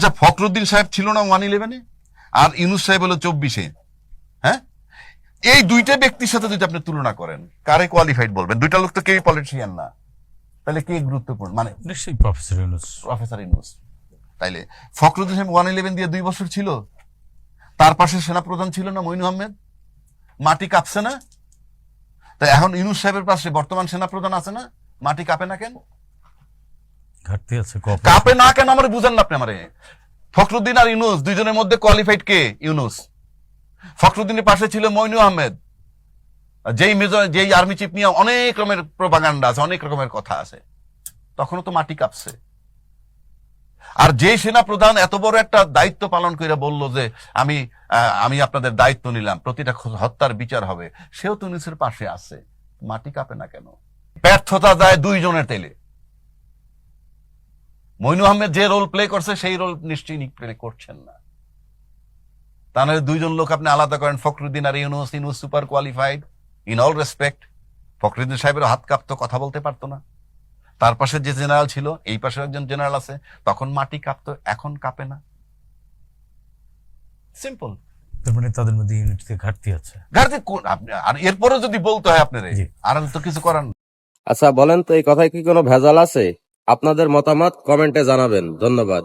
আচ্ছা, ফখরুদ্দিন সাহেব ছিল না 111-এ, আর ইউনূস সাহেব হলো 24-এ। হ্যাঁ, এই দুইটা ব্যক্তির সাথে যদি আপনি তুলনা করেন, কারে কোয়ালিফাইড বলবেন? দুইটা লোক তো কেউই পলিটিশিয়ান না, তাহলে কে গুরুত্বপূর্ণ? মানে নিশ্চয়ই প্রফেসর ইউনূস। প্রফেসর ইউনূস। তাইলে ফখরুদ্দিন সাহেব 111 দিয়ে 2 বছর ছিল, তার পাশে সেনাপ্রধান ছিল না মইনু আহমেদ? মাটি কাঁপছে না? তাই এখন ইউনূস সাহেবের পাশে বর্তমান সেনাপ্রধান আছে না, মাটি কাঁপে না কেন? ঘাটতি আছে, কাঁপে না কেন আমার বুঝেন না আপনি আমারে? ফখরুদ্দিন আর ইউনূস দুইজনের মধ্যে কোয়ালিফাইড কে? ইউনূস। ফখরুদ্দিনের পাশে ছিল মইনু আহমেদ, যেই আর্মি চিফ নিয়ে অনেক রকমের প্রোপাগান্ডা আছে, অনেক রকমের কথা আছে, তখনও তো মাটি কাঁপছে। আর যে সেনা প্রধান এত বড় একটা দায়িত্ব পালন করে বলল যে আমি আপনাদের দায়িত্ব নিলাম, প্রতিটা হত্যার বিচার হবে, সেও তো ইউনূসের পাশে আছে, মাটি কাঁপে না কেন? ব্যর্থতা যায় দুইজনের তেলে। মইনু আহমেদ যে রোল প্লে করছে সেই রোল নিশ্চয়ই প্লে করছেন না। তাহলে দুইজন লোক আপনি আলাদা করেন, ফখরুদ্দিন আর Yunus. Yunus super qualified in all respect. Fakhruddin সাহেবের হাত কাঁপতো, কথা বলতে পারতো না। তার পাশে যে জেনারেল ছিল, এই পাশে একজন জেনারেল আছে, তখন মাটি কাঁপতো, এখন কাঁপে না। সিম্পল। তার মানে তাদের মধ্যে ইউনিটিতে ঘাটতি আছে। ঘাটতি আর এরপরে যদি বলতে হয় আপনার, আর তো কিছু করার। আচ্ছা বলেন তো, এই কথায় কি কোনো ভেজাল আছে? আপনাদের মতামত কমেন্টে জানাবেন। ধন্যবাদ।